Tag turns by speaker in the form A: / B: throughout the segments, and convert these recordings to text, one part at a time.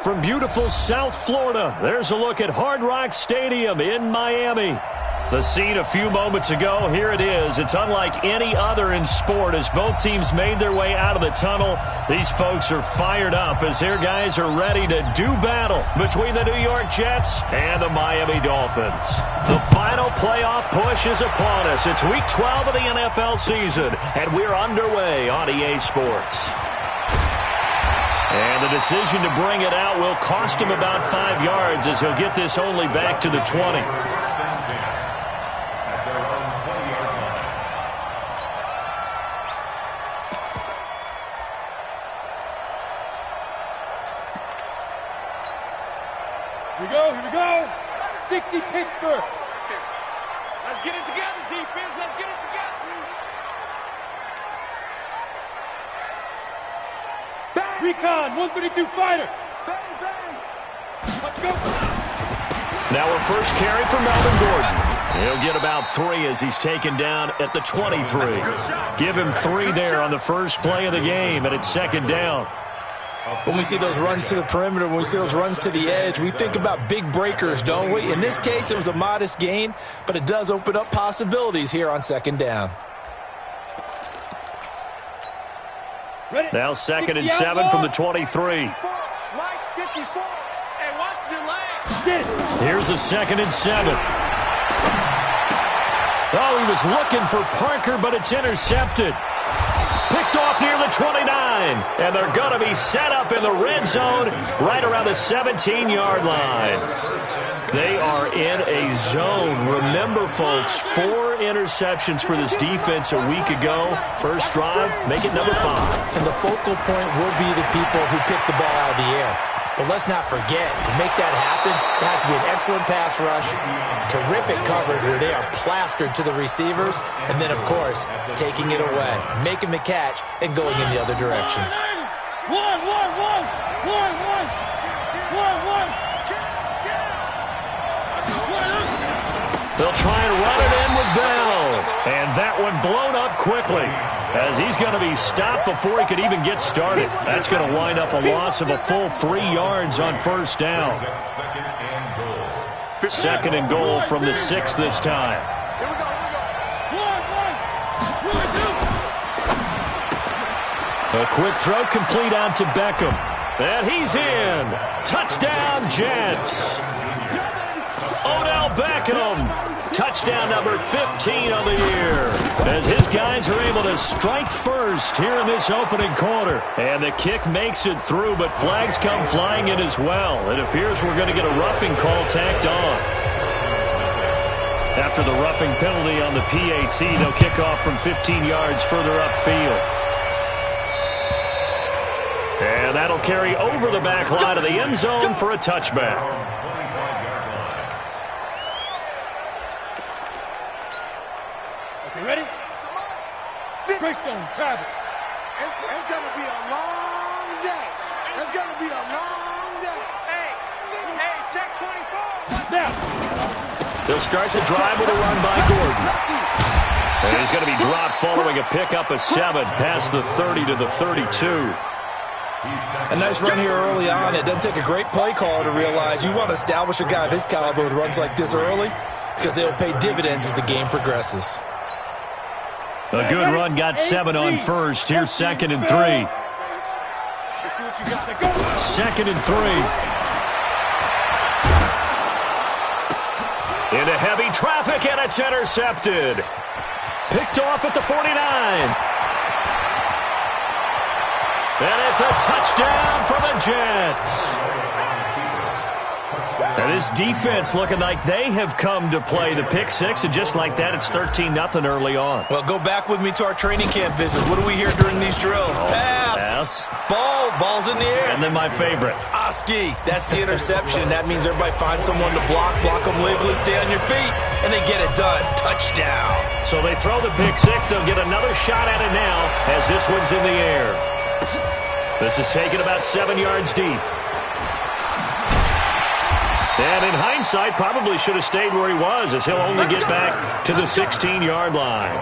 A: from beautiful South Florida. There's a look at Hard Rock Stadium in Miami. The scene a few moments ago, here it is. It's unlike any other in sport as both teams made their way out of the tunnel. These folks are fired up as their guys are ready to do battle between the New York Jets and the Miami Dolphins. The final playoff push is upon us. It's Week 12 of the NFL season, and we're underway on EA Sports. And the decision to bring it out will cost him about 5 yards as he'll get this only back to the 20.
B: Here we go. 60 Pittsburgh. Let's get it together, defense. Let's get it together. Bang. Recon, 132 fighter. Bang, bang. Let's go.
A: Now a first carry for Melvin Gordon. He'll get about 3 as he's taken down at the 23. Give him 3 there on the first play of the game, and it's second down.
C: When we see those runs to the perimeter, when we see those runs to the edge, we think about big breakers, don't we? In this case, it was a modest gain, but it does open up possibilities here on second down.
A: Now second and 7 from the 23. Here's a second and 7. Oh, he was looking for Parker, but it's intercepted. Picked off near the 29, and they're going to be set up in the red zone right around the 17-yard line. They are in a zone. Remember, folks, 4 interceptions for this defense a week ago. First drive, make it number 5.
C: And the focal point will be the people who pick the ball out of the air. But let's not forget, to make that happen, it has to be an excellent pass rush, terrific coverage where they are plastered to the receivers, and then, of course, taking it away, making the catch, and going in the other direction.
A: They'll try and run it in with Bell, and that one blown up quickly, as he's going to be stopped before he could even get started. That's going to wind up a loss of a full 3 yards on first down. Second and goal from the 6 this time. A quick throw complete out to Beckham. And he's in. Touchdown, Jets. Odell Beckham. Touchdown number 15 of the year, as his guys are able to strike first here in this opening quarter. And the kick makes it through, but flags come flying in as well. It appears we're going to get a roughing call tacked on. After the roughing penalty on the PAT, they'll kick off from 15 yards further upfield. And that'll carry over the back line of the end zone for a touchback.
B: Ready? Greystone, travel.
D: It's going to be a long day. It's going to be a long day. Hey, check 24.
B: Now.
A: They'll start the drive with a run by Gordon. And he's going to be dropped following a pickup of 7 past the 30 to the 32.
C: A nice run here early on. It doesn't take a great play caller to realize you want to establish a guy of his caliber with runs like this early because they'll pay dividends as the game progresses.
A: A good run got 7 on first. Here's second and 3. Second and 3. Into heavy traffic, and it's intercepted. Picked off at the 49. And it's a touchdown for the Jets. And this defense looking like they have come to play the pick 6, and just like that, it's 13-0 early on.
C: Well, go back with me to our training camp visit. What do we hear during these drills? Pass. Ball's in the air.
A: And then my favorite.
C: Oski. That's the interception. That means everybody finds someone to block them legally, stay on your feet, and they get it done. Touchdown.
A: So they throw the pick 6. They'll get another shot at it now as this one's in the air. This is taken about 7 yards deep. And in hindsight, probably should have stayed where he was, as he'll only get back to the 16-yard line.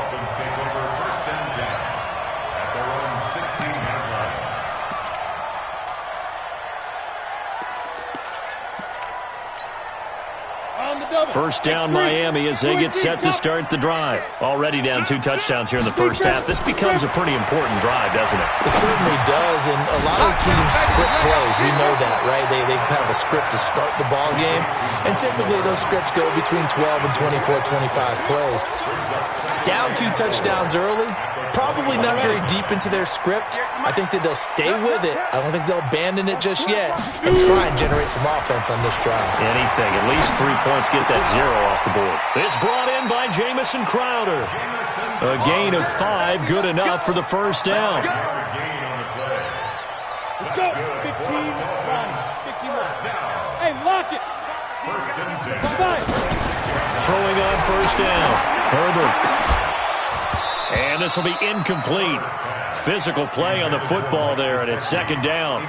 A: First down Miami as they get set to start the drive. Already down 2 touchdowns here in the first half. This becomes a pretty important drive, doesn't it?
C: It certainly does, and a lot of teams script plays. We know that, right? They have a script to start the ball game, and typically those scripts go between 12 and 24, 25 plays. Down 2 touchdowns early, probably not very deep into their script. I think that they'll stay with it. I don't think they'll abandon it just yet and try and generate some offense on this drive.
A: Anything, at least 3 points, get that 0 off the board. It's brought in by Jamison Crowder. A gain of 5, good enough for the first down.
B: Let's go. 15 runs. 15 runs. Hey, lock it.
A: Throwing on first down. Herbert. And this will be incomplete. Physical play on the football there, and it's second down.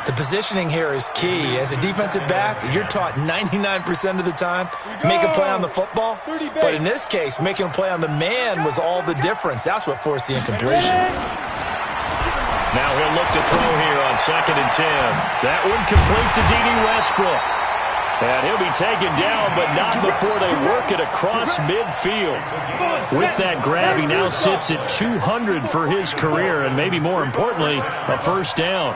C: The positioning here is key. As a defensive back, you're taught 99% of the time, make a play on the football. But in this case, making a play on the man was all the difference. That's what forced the incompletion.
A: Now he'll look to throw here on 2nd and 10. That one complete to D.D. Westbrook. And he'll be taken down, but not before they work it across midfield. With that grab, he now sits at 200 for his career, and maybe more importantly, a first down.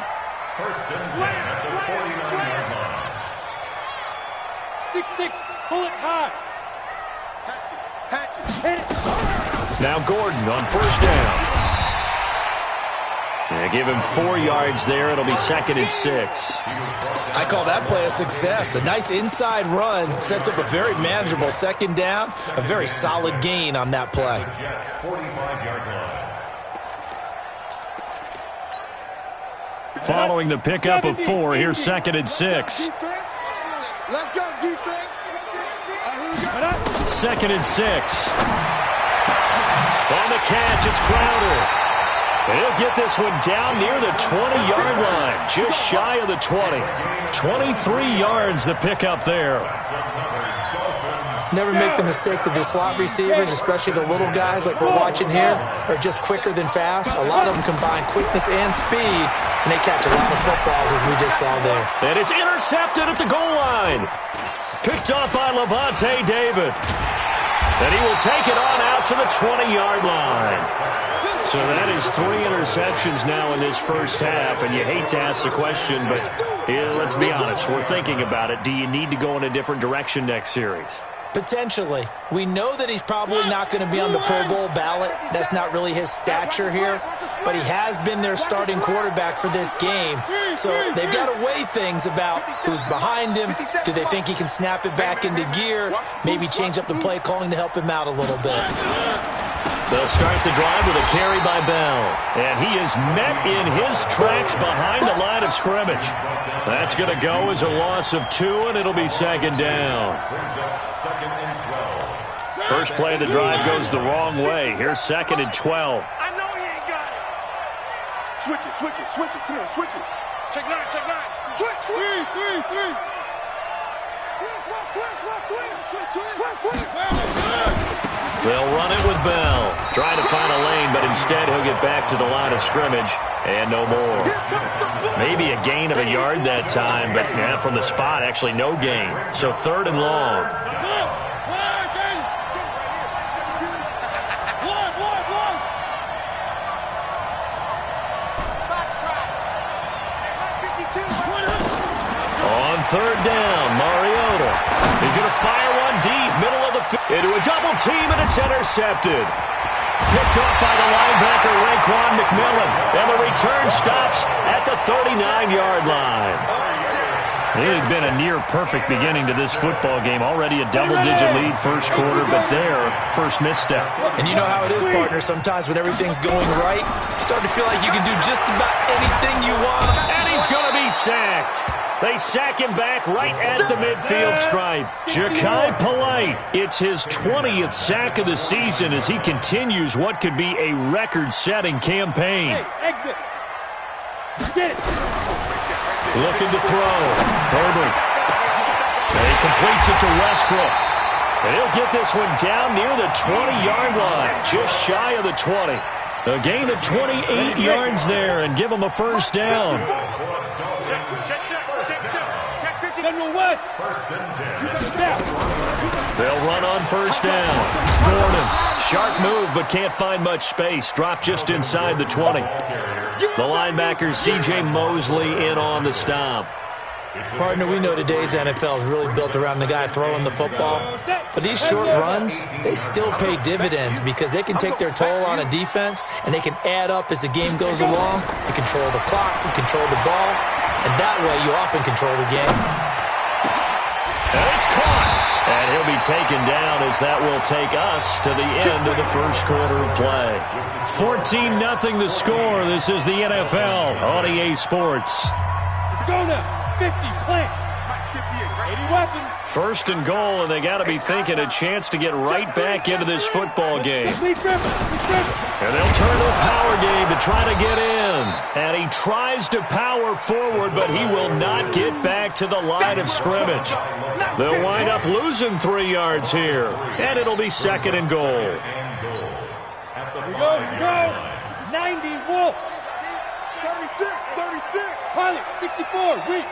B: 6-6, pull it high. Hit it.
A: Now Gordon on first down. They give him 4 yards there. It'll be 2nd and 6.
C: I call that play a success. A nice inside run sets up a very manageable second down. A very solid gain on that play.
A: Following the pickup of 4, here's 2nd and 6.
D: Let's go, defense.
A: 2nd and 6. On the catch, it's Crowder. He'll get this one down near the 20-yard line, just shy of the 20. 23 yards the pickup there.
C: Never make the mistake that the slot receivers, especially the little guys like we're watching here, are just quicker than fast. A lot of them combine quickness and speed, and they catch a lot of footballs, as we just saw there.
A: And it's intercepted at the goal line. Picked off by Levante David. And he will take it on out to the 20-yard line. So that is 3 interceptions now in this first half, and you hate to ask the question, but let's be honest, we're thinking about it. Do you need to go in a different direction next series?
C: Potentially. We know that he's probably not going to be on the Pro Bowl ballot. That's not really his stature here, but he has been their starting quarterback for this game. So they've got to weigh things about who's behind him. Do they think he can snap it back into gear? Maybe change up the play calling to help him out a little bit.
A: They'll start the drive with a carry by Bell. And he is met in his tracks behind the line of scrimmage. That's going to go as a loss of 2, and it'll be second down. First play of the drive goes the wrong way. Here's 2nd and 12.
D: I know he ain't got it. Switch it, switch it, switch it. Come on, switch it. Check 9, check 9. Switch, switch. 3.
A: They'll run it with Bell. Trying to find a lane, but instead he'll get back to the line of scrimmage. And no more. Maybe a gain of a yard that time, but yeah, from the spot, actually no gain. So 3rd and long. On 3rd down, Mariota. He's going to fire one deep, middle of the field. Into a double team, and it's intercepted. Picked off by the linebacker, Raekwon McMillan. And the return stops at the 39-yard line. It has been a near-perfect beginning to this football game. Already a double-digit lead first quarter, but their first misstep.
C: And you know how it is, partner. Sometimes when everything's going right, you start to feel like you can do just about anything you want.
A: And he's going to be sacked. They sack him back right at the midfield stripe. Ja'Kai Polite, it's his 20th sack of the season as he continues what could be a record-setting campaign.
B: Hey, exit. Get it.
A: Looking to throw. Herbert. And he completes it to Westbrook. And he'll get this one down near the 20-yard line, just shy of the 20. A gain of 28 yards there and give him a first down.
B: General West. First and 10.
A: They'll run on first down. Gordon, sharp move, but can't find much space. Dropped just inside the 20. The linebacker, C.J. Mosley, in on the stop.
C: Partner, we know today's NFL is really built around the guy throwing the football. But these short runs, they still pay dividends because they can take their toll on a defense, and they can add up as the game goes along. You control the clock, you control the ball, and that way you often control the game.
A: And it's caught. And he'll be taken down as that will take us to the end of the first quarter of play. 14-0 the score. This is the NFL on EA Sports.
B: Let's go now. 50, plant. 80 weapons.
A: First and goal, and they got to be thinking a chance to get right back into this football game. And they'll turn to a power game to try to get in. And he tries to power forward, but he will not get back to the line of scrimmage. They'll wind up losing 3 yards here, and it'll be second and goal.
B: Here we go, here we go. 90, Wolf.
D: 36, 36.
B: Pilot, 64, weak.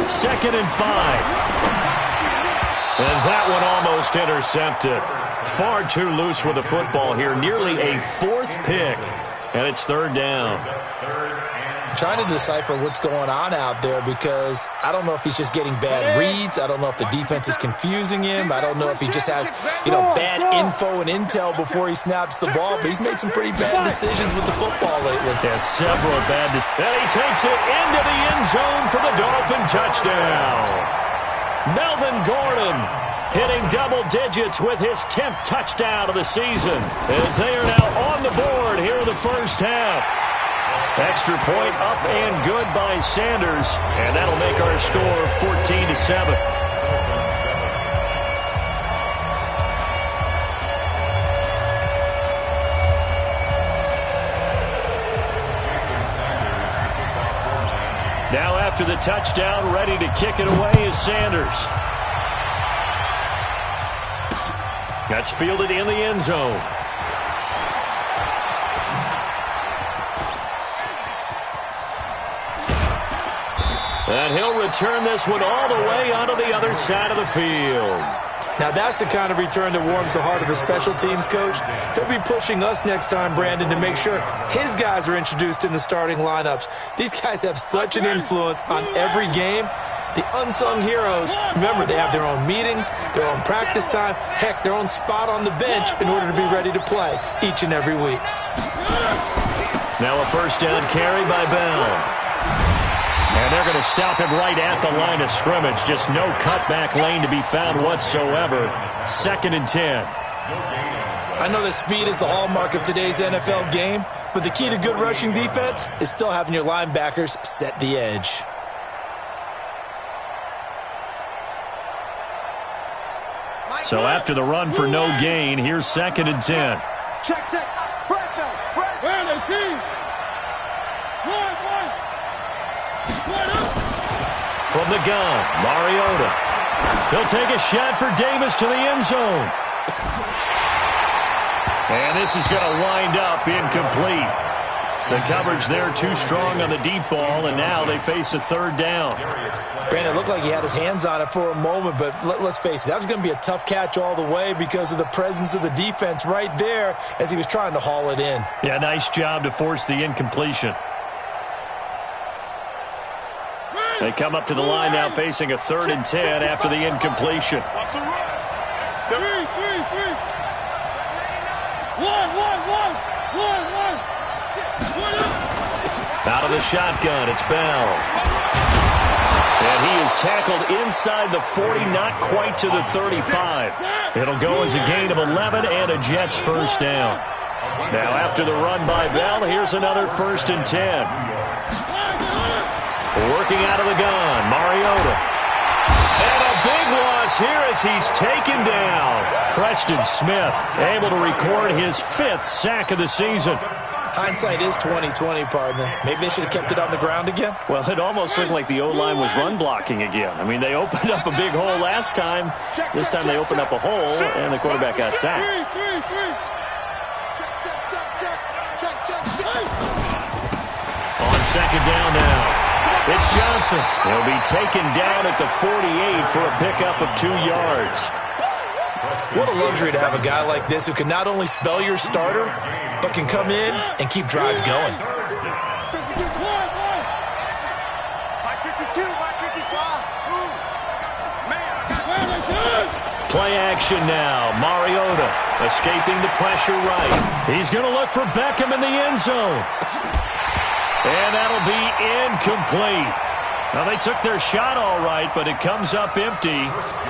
A: Second and 5. And that one almost intercepted. Far too loose with the football here. Nearly a 4th pick. And it's third down.
C: I'm trying to decipher what's going on out there because I don't know if he's just getting bad reads. I don't know if the defense is confusing him. I don't know if he just has, bad info and intel before he snaps the ball. But he's made some pretty bad decisions with the football lately.
A: Yeah, several bad decisions. And he takes it into the end zone for the Dolphin touchdown. Melvin Gordon hitting double digits with his 10th touchdown of the season as they are now on the board here in the first half. Extra point up and good by Sanders, and that'll make our score 14-7. Now after the touchdown, ready to kick it away is Sanders. That's fielded in the end zone. And he'll return this one all the way onto the other side of the field.
C: Now that's the kind of return that warms the heart of a special teams coach. He'll be pushing us next time, Brandon, to make sure his guys are introduced in the starting lineups. These guys have such an influence on every game. The unsung heroes, remember, they have their own meetings, their own practice time, heck, their own spot on the bench in order to be ready to play each and every week.
A: Now a first down carry by Bell. And they're going to stop him right at the line of scrimmage. Just no cutback lane to be found whatsoever. Second and 10.
C: I know that speed is the hallmark of today's NFL game, but the key to good rushing defense is still having your linebackers set the edge.
A: So after the run for no gain, here's second and 10.
B: Check. Where they see?
A: From the gun, Mariota. He'll take a shot for Davis to the end zone. And this is going to wind up incomplete. The coverage there too strong on the deep ball, and now they face a third down.
C: Brandon, it looked like he had his hands on it for a moment, but let's face it, that was going to be a tough catch all the way because of the presence of the defense right there as he was trying to haul it in.
A: Yeah, nice job to force the incompletion. They come up to the line now facing a third and 10 after the incompletion. Out of the shotgun, it's Bell. And he is tackled inside the 40, not quite to the 35. It'll go as a gain of 11 and a Jets first down. Now after the run by Bell, here's another first and 10. Working out of the gun, Mariota. And a big loss here as he's taken down. Preston Smith able to record his 5th sack of the season.
C: Hindsight is 20/20, partner. Maybe they should have kept it on the ground again.
A: Well, it almost looked like the O-line was run blocking again. I mean, they opened up a big hole last time. This time they opened up a hole, and the quarterback got sacked.
D: Check.
A: On second down now. It's Johnson. He'll be taken down at the 48 for a pickup of 2 yards.
C: What a luxury to have a guy like this who can not only spell your starter, but can come in and keep drives going.
A: Play action now. Mariota escaping the pressure right. He's going to look for Beckham in the end zone. And that'll be incomplete. Now, they took their shot all right, but it comes up empty,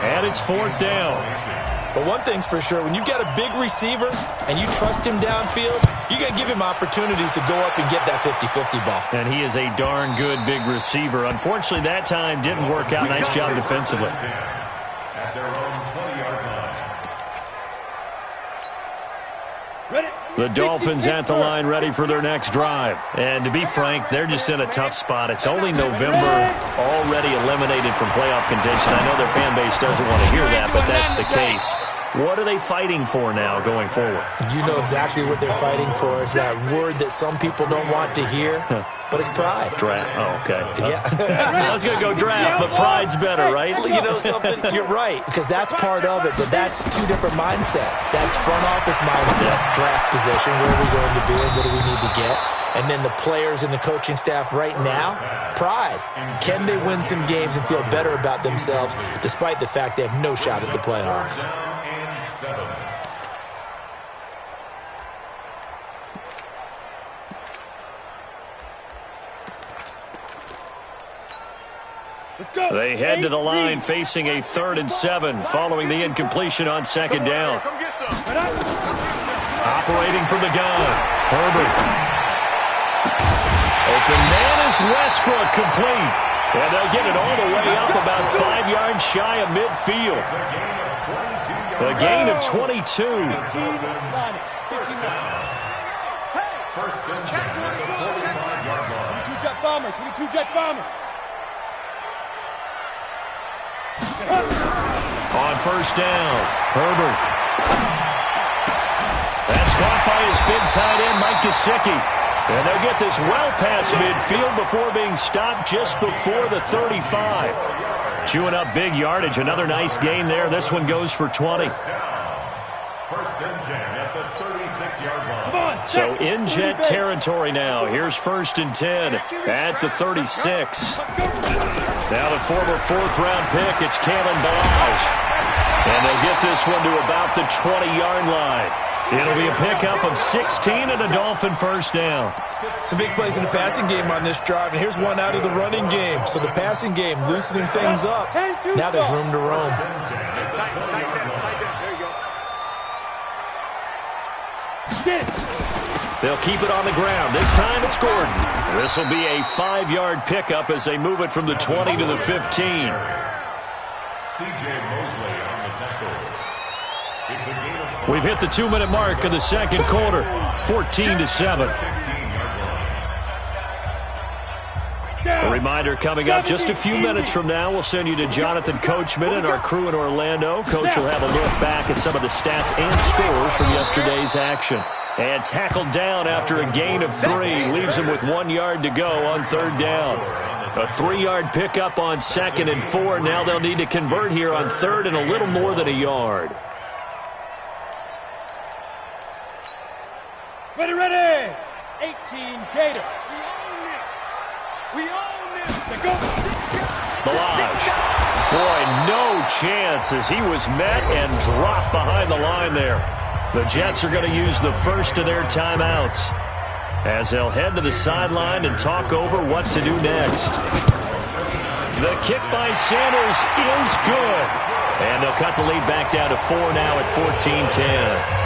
A: and it's 4th down.
C: But one thing's for sure, when you got a big receiver and you trust him downfield, you're going to give him opportunities to go up and get that 50-50 ball.
A: And he is a darn good big receiver. Unfortunately, that time didn't work out. Nice job defensively. The Dolphins at the line ready for their next drive. And to be frank, they're just in a tough spot. It's only November, already eliminated from playoff contention. I know their fan base doesn't want to hear that, but that's the case. What are they fighting for now going forward?
C: You know exactly what they're fighting for. It's that word that some people don't want to hear, but it's pride.
A: Draft. Oh, okay.
C: Yeah.
A: I was going to go draft, but pride's better, right?
C: Well, you know something? You're right, because that's part of it, but that's two different mindsets. That's front office mindset, draft position, where are we going to be and what do we need to get? And then the players and the coaching staff right now, pride. Can they win some games and feel better about themselves despite the fact they have no shot at the playoffs?
A: They head to the line facing a 3rd and 7 following the incompletion on 2nd down. Operating from the gun, Herbert. Open man is Westbrook, complete. And they'll get it all the way up about 5 yards shy of midfield. A gain of 22.
B: Check 22 jet bomber, 22 jet bomber.
A: On 1st down, Herbert. That's caught by his big tight end, Mike Gesicki. And they'll get this well past midfield before being stopped just before the 35. Chewing up big yardage. Another nice gain there. This one goes for 20.
E: 1st and 10 at the 36-yard line.
A: So in Jet territory now. Here's 1st and 10 at the 36. Now the former 4th-round pick, it's Kalen Balazs. And they'll get this one to about the 20-yard line. It'll be a pickup of 16 and a Dolphin 1st down.
C: Some big plays in the passing game on this drive, and here's one out of the running game. So the passing game loosening things up. Now there's room to roam.
A: They'll keep it on the ground. This time it's Gordon. This will be a 5-yard pickup as they move it from the 20 to the 15.
E: C.J. Mosley on the tackle. It's a gain of 4.
A: We've hit the 2-minute mark of the 2nd quarter. 14-7. A reminder coming up just a few minutes from now. We'll send you to Jonathan Coachman and our crew in Orlando. Coach will have a look back at some of the stats and scores from yesterday's action. And tackled down after a gain of 3. Leaves him with 1 yard to go on 3rd down. A 3-yard pickup on 2nd and 4. Now they'll need to convert here on 3rd and a little more than a yard.
B: Ready. 18 Gator. We own this. Go.
A: Balazs. Boy, no chance as he was met and dropped behind the line there. The Jets are going to use the first of their timeouts as they'll head to the sideline and talk over what to do next. The kick by Sanders is good. And they'll cut the lead back down to 4 now at 14-10.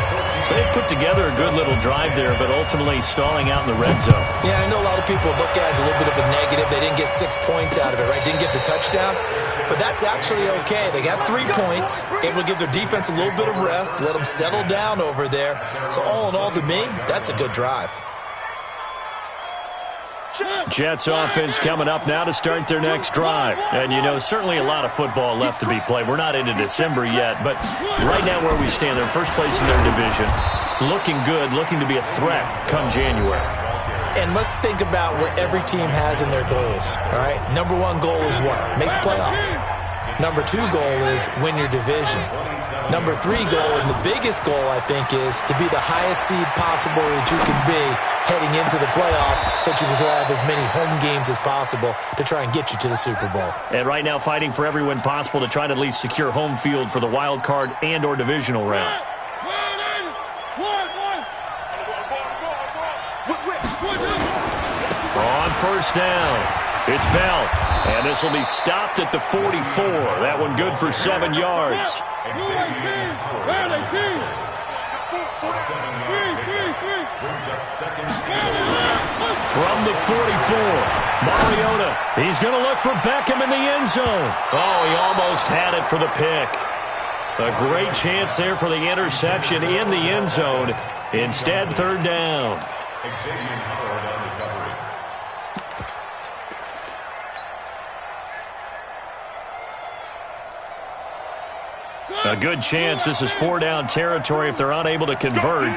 A: So they put together a good little drive there, but ultimately stalling out in the red zone.
C: Yeah, I know a lot of people look at it as a little bit of a negative. They didn't get 6 points out of it, right? Didn't get the touchdown. But that's actually okay. They got 3 points. Able to give their defense a little bit of rest, let them settle down over there. So all in all, to me, that's a good drive.
A: Jets offense coming up now to start their next drive. And, you know, certainly a lot of football left to be played. We're not into December yet, but right now where we stand, they're first place in their division. Looking good, looking to be a threat come January.
C: And let's think about what every team has in their goals, all right? Number one goal is what? Make the playoffs. Number two goal is win your division. Number three goal, and the biggest goal, I think, is to be the highest seed possible that you can be heading into the playoffs so that you can have as many home games as possible to try and get you to the Super Bowl.
A: And right now fighting for every win possible to try to at least secure home field for the wild card and or divisional round. On first down, it's Bell, and this will be stopped at the 44. That one good for 7 yards. From the 44, Mariota. He's going to look for Beckham in the end zone. Oh, he almost had it for the pick. A great chance there for the interception in the end zone. Instead, third down. A good chance this is 4-down territory if they're unable to convert.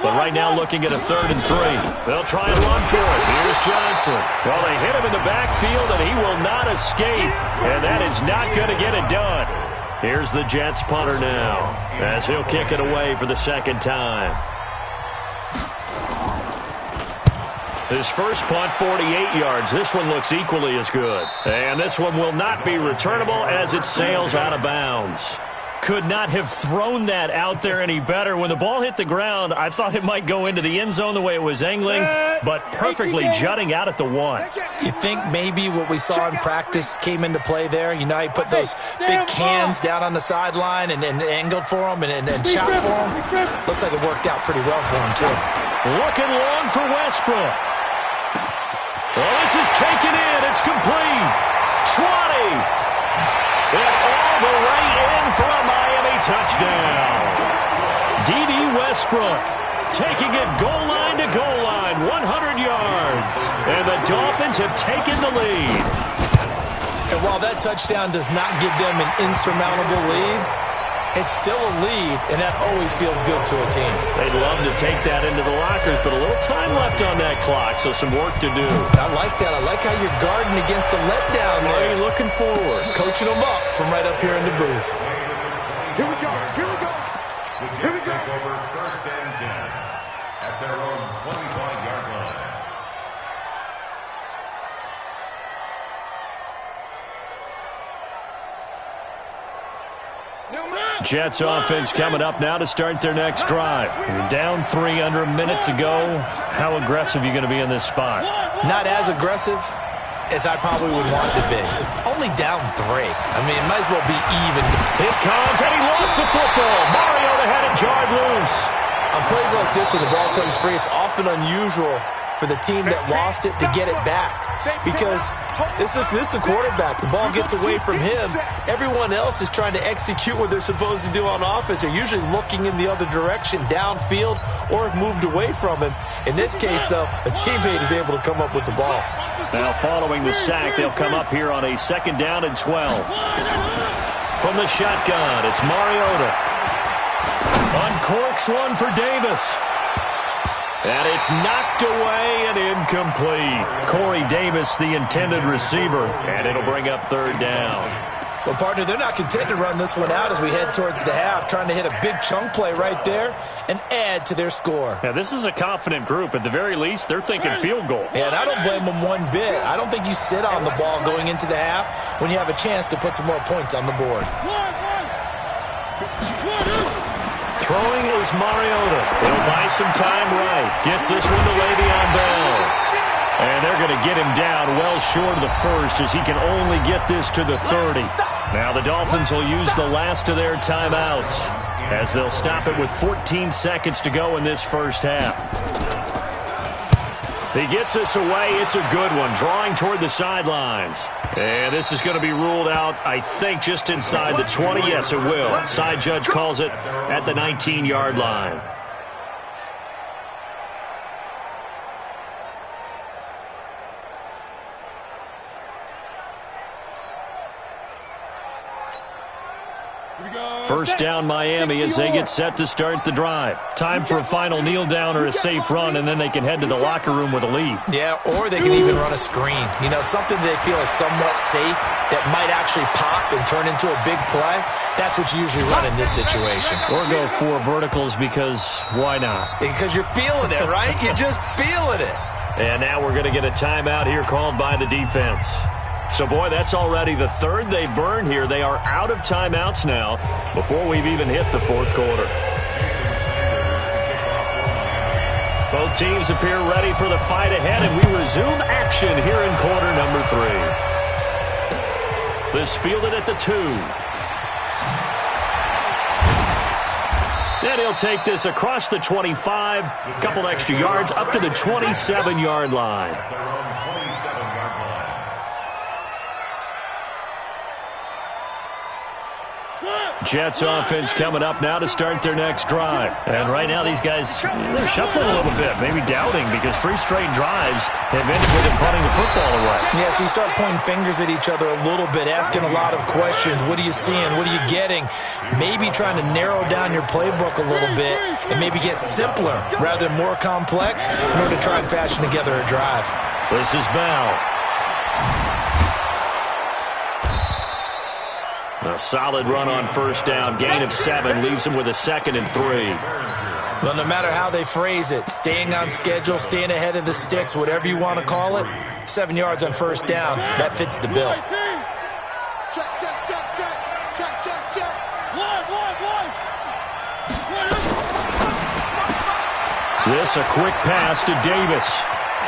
A: But right now looking at a 3rd and 3. They'll try and run for it. Here's Johnson. Well, they hit him in the backfield, and he will not escape. And that is not going to get it done. Here's the Jets punter now as he'll kick it away for the second time. His first punt, 48 yards. This one looks equally as good. And this one will not be returnable as it sails out of bounds. Could not have thrown that out there any better. When the ball hit the ground, I thought it might go into the end zone the way it was angling, but perfectly jutting out at the 1.
C: You think maybe what we saw in practice came into play there? You know, he put those big cans down on the sideline and angled for him and shot for him. Looks like it worked out pretty well for him, too.
A: Looking long for Westbrook. Well, this is taken in. It's complete. 20. And all the way in for a Miami touchdown. D.D. Westbrook taking it goal line to goal line, 100 yards. And the Dolphins have taken the lead.
C: And while that touchdown does not give them an insurmountable lead, it's still a lead, and that always feels good to a team.
A: They'd love to take that into the lockers, but a little time left on that clock, so some work to do.
C: I like that. I like how you're guarding against a letdown there.
A: Are you looking forward?
C: Coaching them up from right up here in the booth.
D: Here we go. Here we go. Here we go.
E: Take over first and 10 at their own 25-yard line.
A: Jets offense coming up now to start their next drive. You're down 3, under a minute to go. How aggressive are you going to be in this spot?
C: Not as aggressive as I probably would want to be. Only down 3. I mean, it might as well be even.
A: Here comes, and he lost the football. Mariota had it jarred loose.
C: On plays like this, when the ball comes free, it's often unusual for the team that lost it to get it back. Because this is the quarterback. The ball gets away from him. Everyone else is trying to execute what they're supposed to do on offense. They're usually looking in the other direction, downfield, or have moved away from him. In this case, though, a teammate is able to come up with the ball.
A: Now following the sack, they'll come up here on a 2nd down and 12. From the shotgun, it's Mariota. Uncorks one for Davis. And it's knocked away and incomplete. Corey Davis, the intended receiver, and it'll bring up 3rd down.
C: Well, partner, they're not content to run this one out as we head towards the half, trying to hit a big chunk play right there and add to their score.
A: Now, this is a confident group. At the very least, they're thinking field goal.
C: Yeah, and I don't blame them one bit. I don't think you sit on the ball going into the half when you have a chance to put some more points on the board.
A: Throwing is Mariota. He'll buy some time right. Gets this one to Le'Veon Bell. And they're going to get him down well short of the first as he can only get this to the 30. Now the Dolphins will use the last of their timeouts as they'll stop it with 14 seconds to go in this first half. He gets this away. It's a good one, drawing toward the sidelines. And this is going to be ruled out, I think, just inside the 20. Yes, it will. Side judge calls it at the 19-yard line. First down Miami as they get set to start the drive. Time for a final kneel down or a safe run, and then they can head to the locker room with a lead.
C: Yeah, or they can even run a screen. You know, something they feel is somewhat safe that might actually pop and turn into a big play. That's what you usually run in this situation.
A: Or go 4 verticals because why not?
C: Because you're feeling it, right? You're just feeling it.
A: And now we're going to get a timeout here called by the defense. So, boy, that's already the third they burned here. They are out of timeouts now before we've even hit the fourth quarter. Both teams appear ready for the fight ahead, and we resume action here in quarter number 3. This fielded at the 2. And he'll take this across the 25, a couple extra yards, up to the 27-yard line. Jets offense coming up now to start their next drive. And right now these guys, they're shuffling a little bit, maybe doubting, because 3 straight drives have ended with them punting the football away.
C: Yeah, so you start pointing fingers at each other a little bit, asking a lot of questions. What are you seeing? What are you getting? Maybe trying to narrow down your playbook a little bit and maybe get simpler rather than more complex in order to try and fashion together a drive.
A: This is Bell. A solid run on first down. Gain of 7 leaves him with a 2nd and 3.
C: Well, no matter how they phrase it, staying on schedule, staying ahead of the sticks, whatever you want to call it, 7 yards on first down, that fits the bill.
D: Check, check, check, check. Check, check, check.
B: One.
A: This a quick pass to Davis.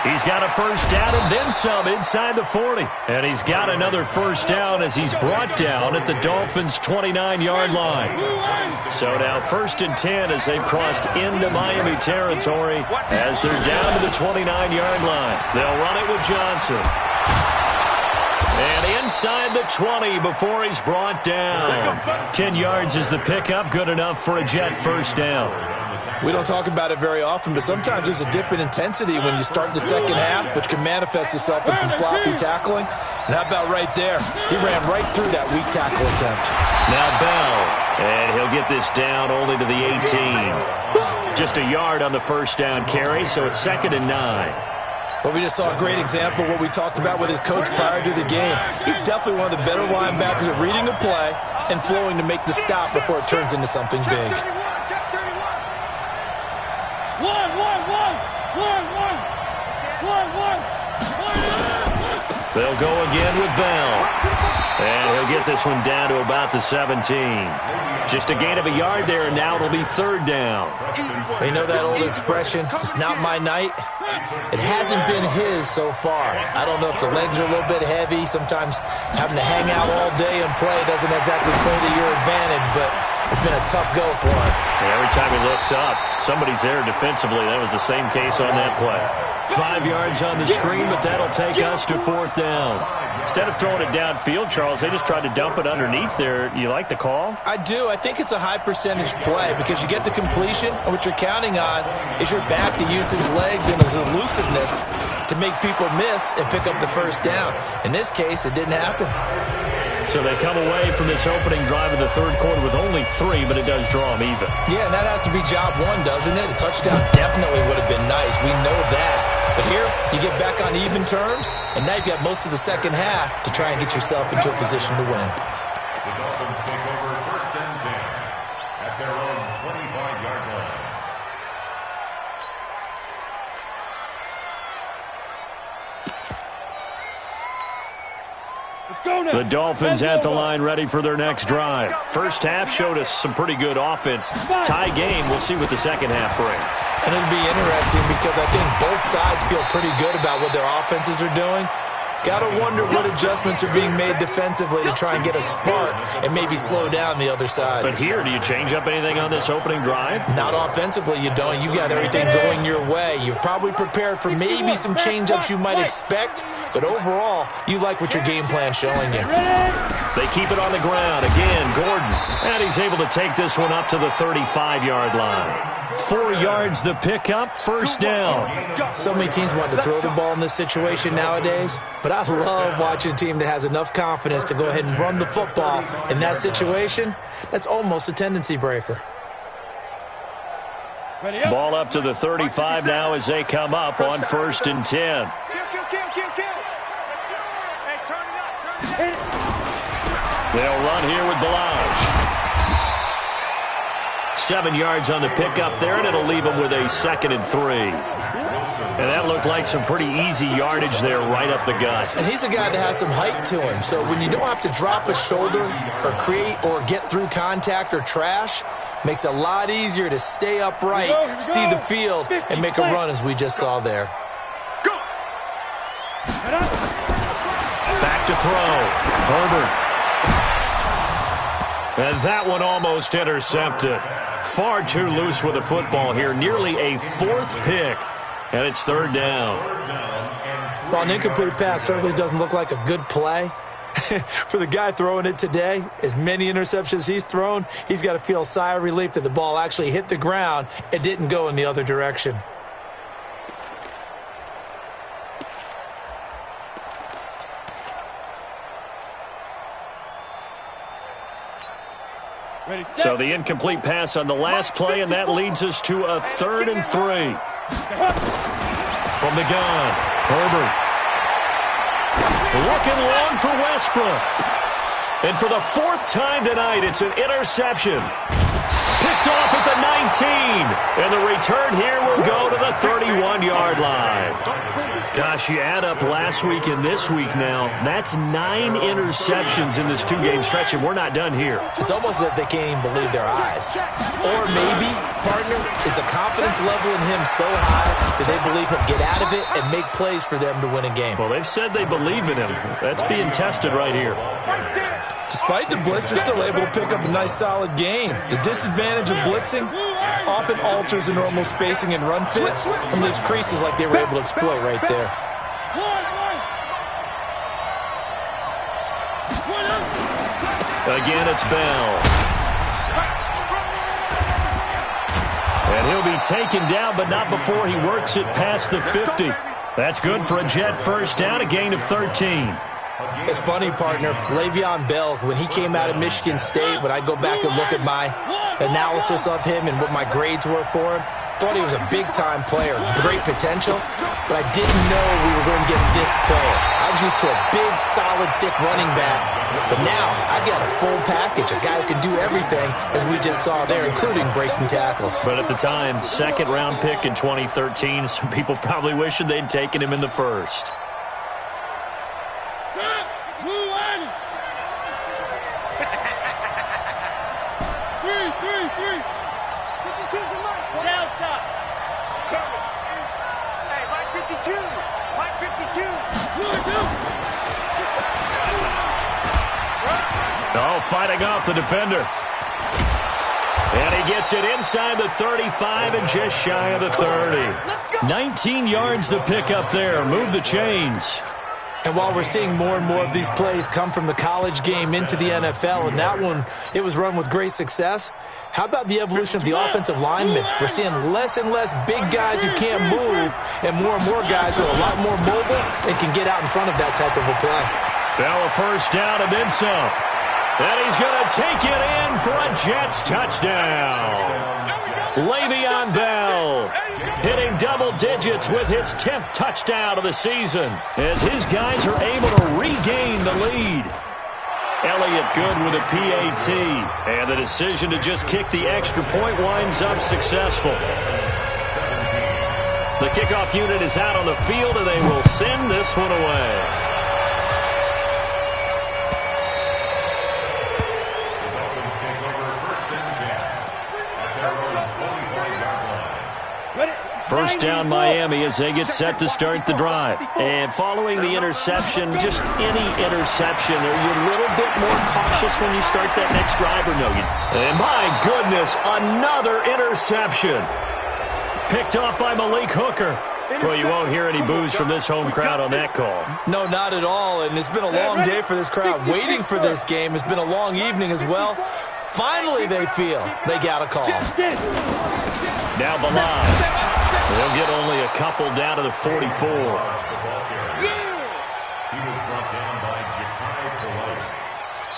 A: He's got a first down and then some inside the 40. And he's got another first down as he's brought down at the Dolphins' 29-yard line. So now 1st and 10 as they've crossed into Miami territory as they're down to the 29-yard line. They'll run it with Johnson. And inside the 20 before he's brought down. 10 yards is the pickup, good enough for a Jet first down.
C: We don't talk about it very often, but sometimes there's a dip in intensity when you start the second half, which can manifest itself in some sloppy tackling. And how about right there? He ran right through that weak tackle attempt.
A: Now Bell, and he'll get this down only to the 18. Just a yard on the first down carry, so it's 2nd and 9.
C: Well, we just saw a great example of what we talked about with his coach prior to the game. He's definitely one of the better linebackers at reading a play and flowing to make the stop before it turns into something big.
A: They'll go again with Bell. And he'll get this one down to about the 17. Just a gain of a yard there, and now it'll be 3rd down.
C: You know that old expression, it's not my night? It hasn't been his so far. I don't know if the legs are a little bit heavy. Sometimes having to hang out all day and play doesn't exactly play to your advantage, but it's been a tough go for him.
A: And every time he looks up, somebody's there defensively. That was the same case on that play. 5 yards on the screen, but that'll take us to 4th down. Instead of throwing it downfield, Charles, they just tried to dump it underneath there. You like the call?
C: I do. I think it's a high percentage play because you get the completion, and what you're counting on is your back to use his legs and his elusiveness to make people miss and pick up the first down. In this case, it didn't happen.
A: So they come away from this opening drive of the 3rd quarter with only 3, but it does draw them even.
C: Yeah, and that has to be job 1, doesn't it? A touchdown definitely would have been nice. We know that. But here, you get back on even terms, and now you've got most of the second half to try and get yourself into a position to win.
E: The Dolphins take over 1st and 10 at their own 25-yard line.
A: The Dolphins at the line ready for their next drive. First half showed us some pretty good offense. Tie game, we'll see what the second half brings.
C: And it'll be interesting because I think both sides feel pretty good about what their offenses are doing. Got to wonder what adjustments are being made defensively to try and get a spark and maybe slow down the other side.
A: But here, do you change up anything on this opening drive?
C: Not offensively, you don't. You got everything going your way. You've probably prepared for maybe some change-ups you might expect, but overall, you like what your game plan's showing you.
A: They keep it on the ground. Again, Gordon. And he's able to take this one up to the 35-yard line. 4 yards the pickup, first down.
C: So many teams want to throw the ball in this situation nowadays, but I love watching a team that has enough confidence to go ahead and run the football in that situation. That's almost a tendency breaker.
A: Ball up to the 35 now as they come up on 1st and 10. They'll run here with Balaj. 7 yards on the pickup there, and it'll leave them with a 2nd and 3. And that looked like some pretty easy yardage there right up the gut.
C: And he's a guy that has some height to him, so when you don't have to drop a shoulder or create or get through contact or trash, makes it a lot easier to stay upright, see the field, and make a run as we just saw there.
A: Back to throw. Herbert. And that one almost intercepted. Far too loose with the football here. Nearly a 4th pick. And it's 3rd down.
C: Well, an incomplete pass certainly doesn't look like a good play. For the guy throwing it today, as many interceptions he's thrown, he's got to feel a sigh of relief that the ball actually hit the ground and didn't go in the other direction.
A: So the incomplete pass on the last play, and that leads us to a 3rd and 3. From the gun, Herbert. Looking long for Westbrook. And for the 4th time tonight, it's an interception. Picked off at the 19. And the return here will go to the 31-yard line. Gosh, you add up last week and this week now, that's 9 interceptions in this 2-game stretch, and we're not done here.
C: It's almost as if they can't even believe their eyes. Or maybe, partner, is the confidence level in him so high that they believe he'll get out of it and make plays for them to win a game.
A: Well, they've said they believe in him. That's being tested right here.
C: Despite the blitz, they're still able to pick up a nice, solid game. The disadvantage of blitzing often alters the normal spacing and run fits, and leaves creases like they were able to exploit right there.
A: Again, it's Bell. And he'll be taken down, but not before he works it past the 50. That's good for a Jet first down, a gain of 13.
C: It's funny, partner, Le'Veon Bell, when he came out of Michigan State, when I go back and look at my analysis of him and what my grades were for him, thought he was a big-time player, great potential, but I didn't know we were going to get this player. I was used to a big, solid, thick running back, but now I've got a full package, a guy who can do everything, as we just saw there, including breaking tackles.
A: But at the time, 2nd-round pick in 2013, some people probably wishing they'd taken him in the 1st. Oh, fighting off the defender. And he gets it inside the 35 and just shy of the 30. 19 yards to pick up there. Move the chains.
C: And while we're seeing more and more of these plays come from the college game into the NFL, and that one, it was run with great success, how about the evolution of the offensive linemen? We're seeing less and less big guys who can't move, and more guys who are a lot more mobile and can get out in front of that type of a play.
A: Bell a first down and then some. And he's going to take it in for a Jets touchdown. Le'Veon Bell hitting double digits with his 10th touchdown of the season as his guys are able to regain the lead. Elliott good with a PAT, and the decision to just kick the extra point winds up successful. The kickoff unit is out on the field, and they will send this one away. First down Miami as they get set to start the drive. And following the interception, just any interception, are you a little bit more cautious when you start that next drive or no? And my goodness, another interception. Picked off by Malik Hooker. Well, you won't hear any boos from this home crowd on that call.
C: No, not at all. And it's been a long day for this crowd waiting for this game. It's been a long evening as well. Finally, they feel they got a call.
A: Now Bilal. They'll get only a couple down to the 44.
E: He was brought down by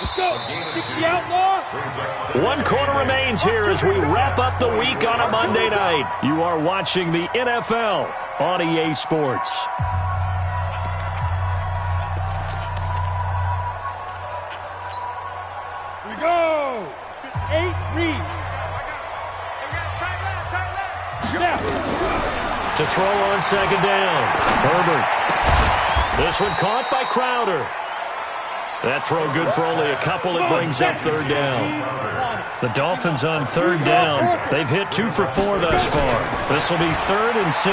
B: Let's go. 60 outlaw.
A: 1 quarter remains here as we wrap up the week on a Monday night. You are watching the NFL on EA Sports.
B: Here we go. 8 read. Yeah.
A: To throw on second down. Herbert. This one caught by Crowder. That throw good for only a couple. It brings up third down. The Dolphins on third down. They've hit 2 for 4 thus far. This will be 3rd and 6.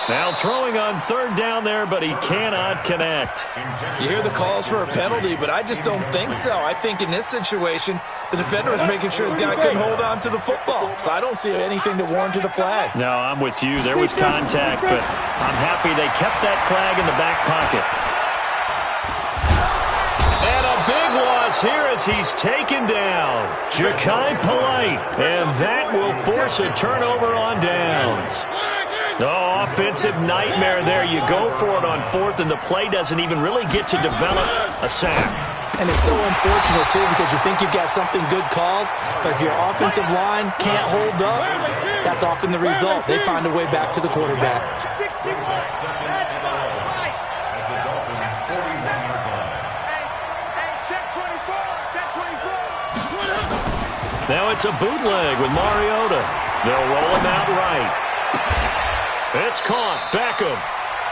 A: Now throwing on third down there, but he cannot connect.
C: You hear the calls for a penalty, but I just don't think so. I think in this situation, the defender was making sure his guy couldn't hold on to the football. So I don't see anything to warrant a flag.
A: No, I'm with you. There was contact, but I'm happy they kept that flag in the back pocket. And a big loss here as he's taken down. Ja'Kai Polite, and that will force a turnover on downs. Oh, offensive nightmare there. You go for it on 4th, and the play doesn't even really get to develop a sack.
C: And it's so unfortunate, too, because you think you've got something good called, but if your offensive line can't hold up, that's often the result. They find a way back to the quarterback.
D: 61. That's right. Hey, check 24. Check 24.
A: Now it's a bootleg with Mariota. They'll roll him out right. It's caught. Beckham.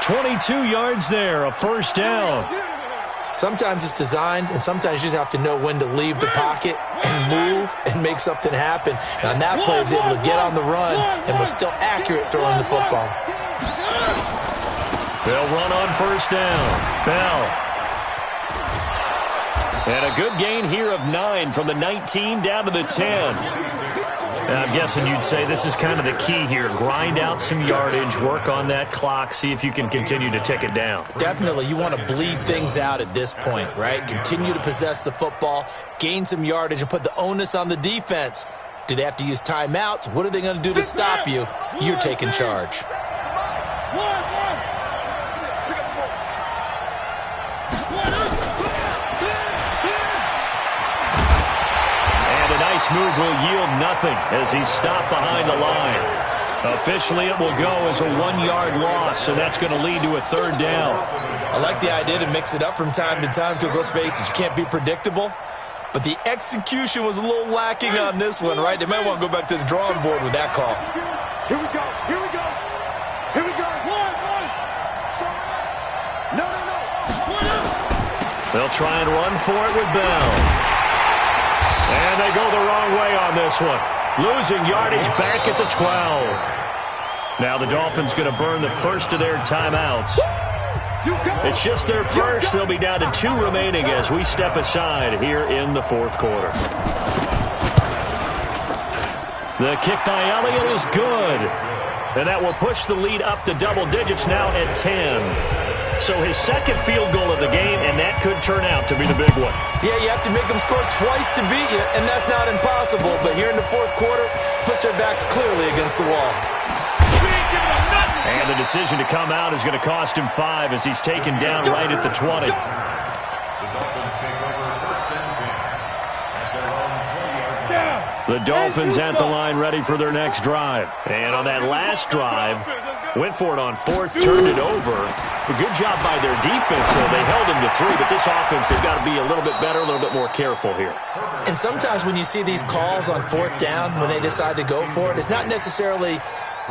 A: 22 yards there, a first down.
C: Sometimes it's designed, and sometimes you just have to know when to leave the pocket and move and make something happen. And on that play, he was able to get on the run and was still accurate throwing the football.
A: They'll run on first down. Bell. And a good gain here of 9 from the 19 down to the 10. I'm guessing you'd say this is kind of the key here. Grind out some yardage, work on that clock, see if you can continue to tick it down.
C: Definitely. You want to bleed things out at this point, right? Continue to possess the football, gain some yardage, and put the onus on the defense. Do they have to use timeouts? What are they going to do to stop you? You're taking charge.
A: Nice move will yield nothing as he's stopped behind the line. Officially, it will go as a 1-yard loss, and that's going to lead to a third down.
C: I like the idea to mix it up from time to time because, let's face it, you can't be predictable. But the execution was a little lacking on this one, right? They might want to go back to the drawing board with that call.
D: Here we go. Here we go. Here we go. No.
A: They'll try and run for it with Bell. And they go the wrong way on this one. Losing yardage back at the 12. Now the Dolphins going to burn the first of their timeouts. It's just their first. They'll be down to 2 remaining as we step aside here in the 4th quarter. The kick by Elliott is good. And that will push the lead up to double digits now at 10. So his second field goal of the game, and that could turn out to be the big one.
C: Yeah, you have to make them score twice to beat you, and that's not impossible. But here in the 4th quarter, puts their backs clearly against the wall.
A: And the decision to come out is going to cost him 5 as he's taken down right at the 20. The Dolphins at the line ready for their next drive. And on that last drive, went for it on 4th, turned it over. A good job by their defense, though. They held him to 3, but this offense has got to be a little bit better, a little bit more careful here.
C: And sometimes when you see these calls on 4th down, when they decide to go for it, it's not necessarily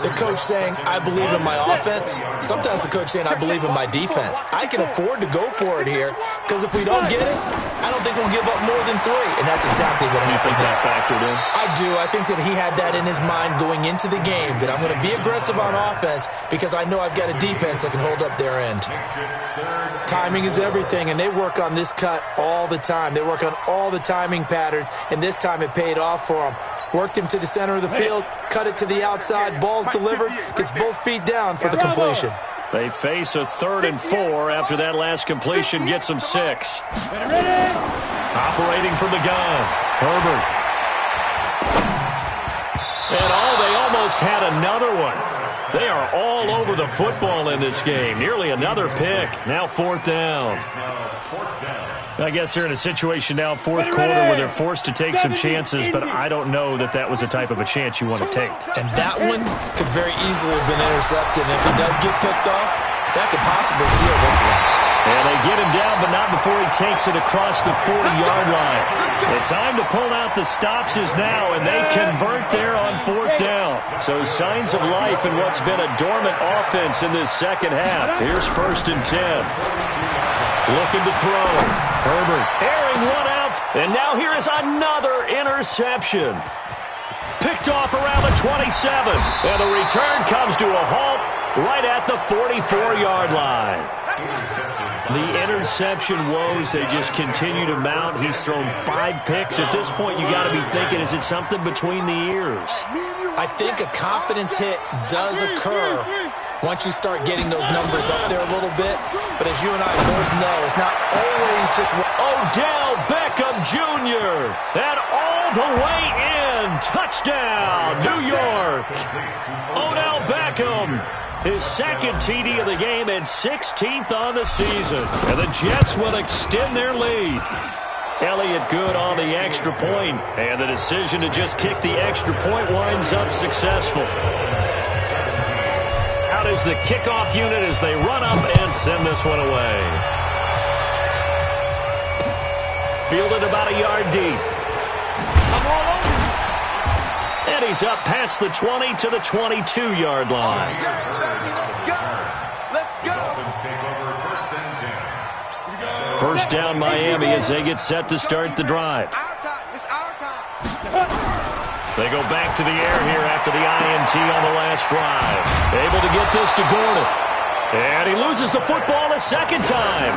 C: the coach saying, I believe in my offense. Sometimes the coach saying, I believe in my defense. I can afford to go for it here because if we don't get it, I don't think we'll give up more than 3. And that's exactly what happened.
A: You think that factored in?
C: I do. I think that he had that in his mind going into the game, that I'm going to be aggressive on offense because I know I've got a defense that can hold up their end. Timing is everything, and they work on this cut all the time. They work on all the timing patterns, and this time it paid off for them. Worked him to the center of the field, cut it to the outside, ball's delivered, gets both feet down for the completion.
A: They face a 3rd and 4 after that last completion gets them 6. Operating from the gun, Herbert. And they almost had another one. They are all over the football in this game. Nearly another pick. Now 4th down. I guess they're in a situation now, 4th quarter, where they're forced to take some chances, but I don't know that that was the type of a chance you want to take.
C: And that one could very easily have been intercepted. And if he does get picked off, that could possibly seal this one.
A: And they get him down, but not before he takes it across the 40-yard line. The time to pull out the stops is now, and they convert there on 4th down. So signs of life in what's been a dormant offense in this second half. Here's 1st and 10. Looking to throw. Herbert airing one out. And now here is another interception. Picked off around the 27. And the return comes to a halt right at the 44-yard line. The interception woes, they just continue to mount. He's thrown 5 picks. At this point, you got to be thinking, is it something between the ears?
C: I think a confidence hit does occur once you start getting those numbers up there a little bit. But as you and I both know, it's not always just...
A: Odell Beckham Jr. And all the way in. Touchdown, New York. Odell Beckham. His 2nd TD of the game and 16th on the season. And the Jets will extend their lead. Elliott Good on the extra point. And the decision to just kick the extra point winds up successful. Out is the kickoff unit as they run up and send this one away. Fielded about a yard deep. And he's up past the 20 to the 22-yard line. First down Miami as they get set to start the drive. They go back to the air here after the INT on the last drive. Able to get this to Gordon. And he loses the football a second time.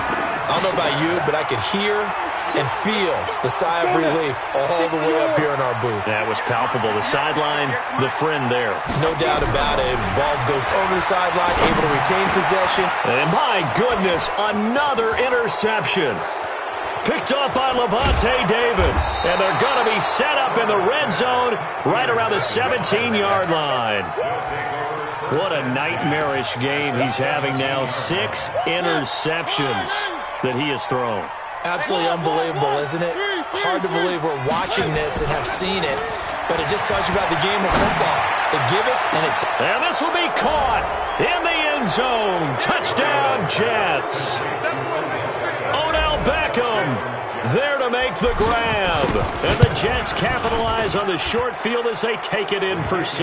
C: I don't know about you, but I could hear and feel the sigh of relief all the way up here in our booth.
A: That was palpable. The sideline, the friend there.
C: No doubt about it. The ball goes over the sideline, able to retain possession.
A: And my goodness, another interception. Picked up by Levante David. And they're going to be set up in the red zone right around the 17-yard line. What a nightmarish game he's having now. 6 interceptions that he has thrown.
C: Absolutely unbelievable, isn't it? Hard to believe we're watching this and have seen it, but it just tells you about the game of football. They give it, and it...
A: And this will be caught in the end zone. Touchdown, Jets. Odell Beckham there to make the grab. And the Jets capitalize on the short field as they take it in for 6.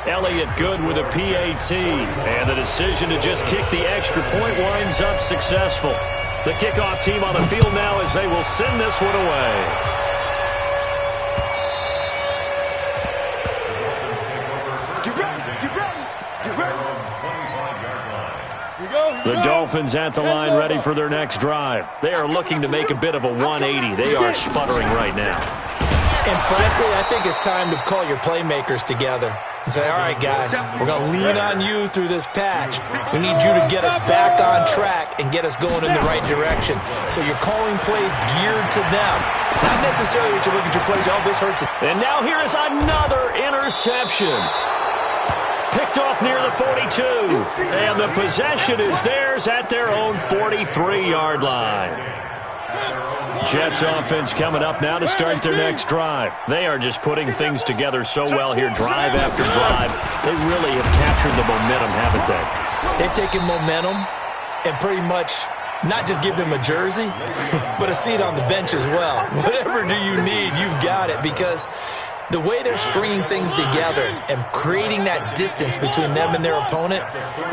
A: Elliott Good with a PAT. And the decision to just kick the extra point winds up successful. The kickoff team on the field now as they will send this one away. The Dolphins at the line ready for their next drive. They are looking to make a bit of a 180. They are sputtering right now.
C: And frankly, I think it's time to call your playmakers together and say, all right, guys, we're going to lean on you through this patch. We need you to get us back on track and get us going in the right direction. So you're calling plays geared to them. Not necessarily that you look at your plays, oh, this hurts.
A: And now here is another interception. Picked off near the 42. And the possession is theirs at their own 43-yard line. Jets offense coming up now to start their next drive. They are just putting things together so well here, drive after drive. They really have captured the momentum, haven't they?
C: They've taken momentum and pretty much not just give them a jersey, but a seat on the bench as well. Whatever do you need, you've got it, because the way they're stringing things together and creating that distance between them and their opponent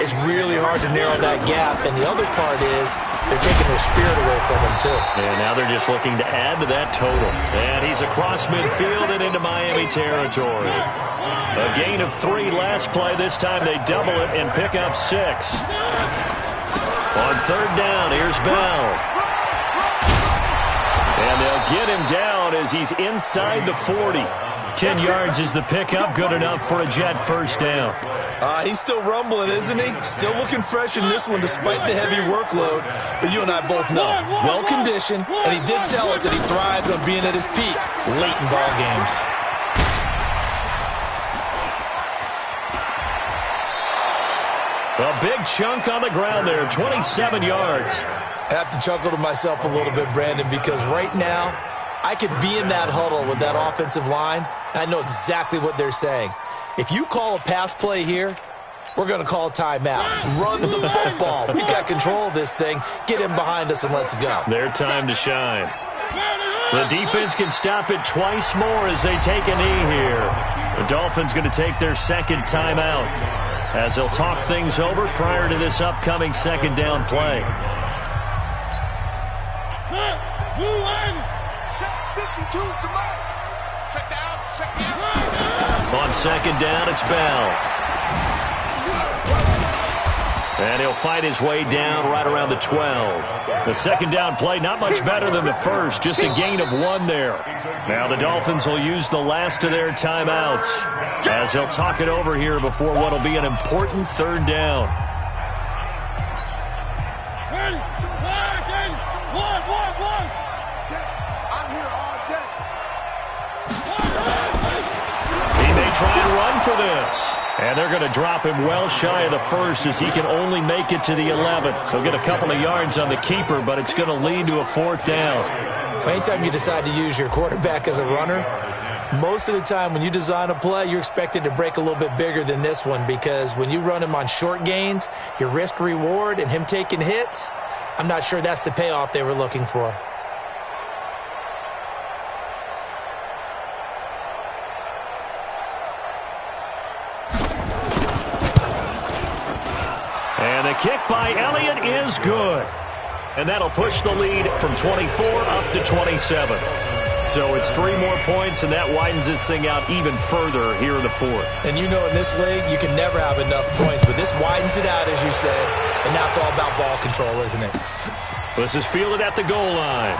C: is really hard to narrow that gap. And the other part is they're taking their spirit away from them, too.
A: And now they're just looking to add to that total. And he's across midfield and into Miami territory. A gain of 3 last play. This time they double it and pick up 6. On third down, here's Bell. And they'll get him down as he's inside the 40. 10 yards is the pickup, good enough for a Jet first down.
C: He's still rumbling, isn't he? Still looking fresh in this one despite the heavy workload. But you and I both know, well-conditioned, and he did tell us that he thrives on being at his peak late in ball games.
A: A big chunk on the ground there, 27 yards.
C: I have to chuckle to myself a little bit, Brandon, because right now I could be in that huddle with that offensive line, and I know exactly what they're saying. If you call a pass play here, we're going to call a timeout. Run the football. We've got control of this thing. Get in behind us and let's go.
A: Their time to shine. The defense can stop it twice more as they take a knee here. The Dolphins going to take their second timeout as they'll talk things over prior to this upcoming second down play. On second down, it's Bell. And he'll fight his way down right around the 12. The second down play, not much better than the first, just a gain of 1 there. Now the Dolphins will use the last of their timeouts as they'll talk it over here before what will be an important third down. He may try and run for this. And they're going to drop him well shy of the first as he can only make it to the 11. He'll get a couple of yards on the keeper, but it's going to lead to a fourth down.
C: Anytime you decide to use your quarterback as a runner, most of the time when you design a play, you're expected to break a little bit bigger than this one because when you run him on short gains, your risk-reward and him taking hits, I'm not sure that's the payoff they were looking for.
A: And the kick by Elliott is good. And that'll push the lead from 24 up to 27. So it's 3 more points, and that widens this thing out even further here in the fourth.
C: And you know in this league, you can never have enough points, but this widens it out, as you said, and now it's all about ball control, isn't it?
A: This is fielded at the goal line.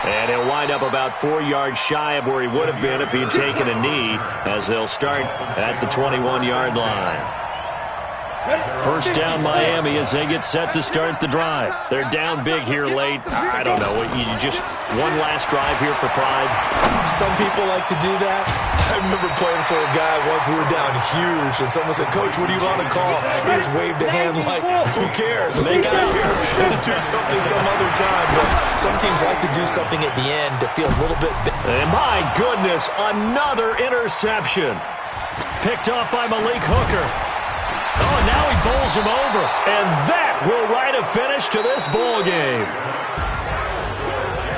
A: And he'll wind up about 4 yards shy of where he would have been if he'd taken a knee, as they'll start at the 21-yard line. First down Miami as they get set to start the drive. They're down big here late. I don't know. You just one last drive here for pride.
C: Some people like to do that. I remember playing for a guy once. We were down huge, and someone said, "Coach, what do you want to call?" He just waved a hand like, "Who cares? Let's get out of here and do something some other time." But some teams like to do something at the end to feel a little bit better.
A: And my goodness, another interception. Picked up by Malik Hooker. Oh, and now he bowls him over. And that will write a finish to this ball game.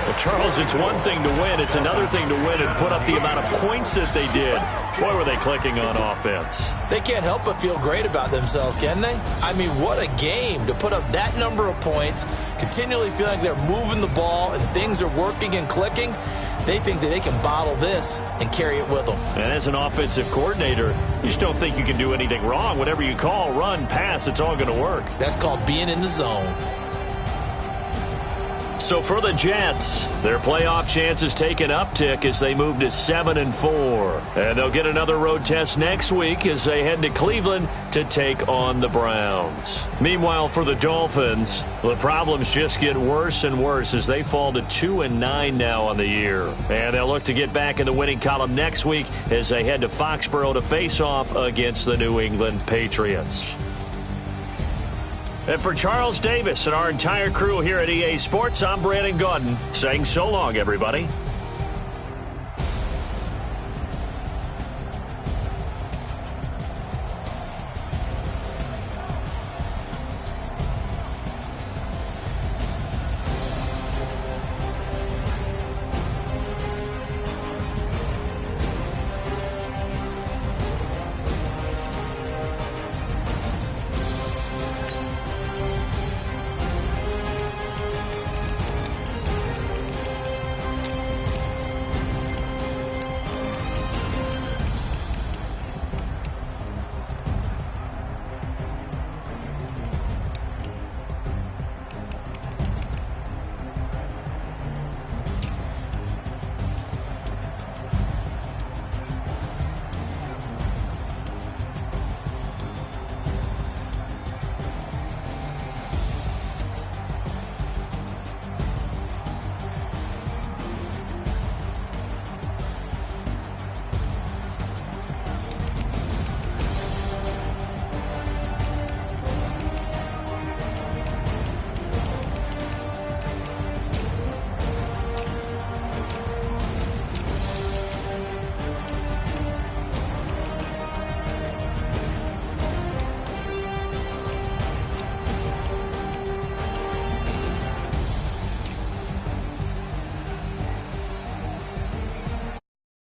A: Well, Charles, it's one thing to win. It's another thing to win and put up the amount of points that they did. Boy, were they clicking on offense.
C: They can't help but feel great about themselves, can they? I mean, what a game to put up that number of points, continually feeling like they're moving the ball and things are working and clicking. They think that they can bottle this and carry it with them.
A: And as an offensive coordinator, you just don't think you can do anything wrong. Whatever you call, run, pass, it's all going to work.
C: That's called being in the zone.
A: So for the Jets, their playoff chances take an uptick as they move to 7-4. And they'll get another road test next week as they head to Cleveland to take on the Browns. Meanwhile, for the Dolphins, the problems just get worse and worse as they fall to 2-9 now on the year. And they'll look to get back in the winning column next week as they head to Foxborough to face off against the New England Patriots. And for Charles Davis and our entire crew here at EA Sports, I'm Brandon Gaudin saying so long, everybody.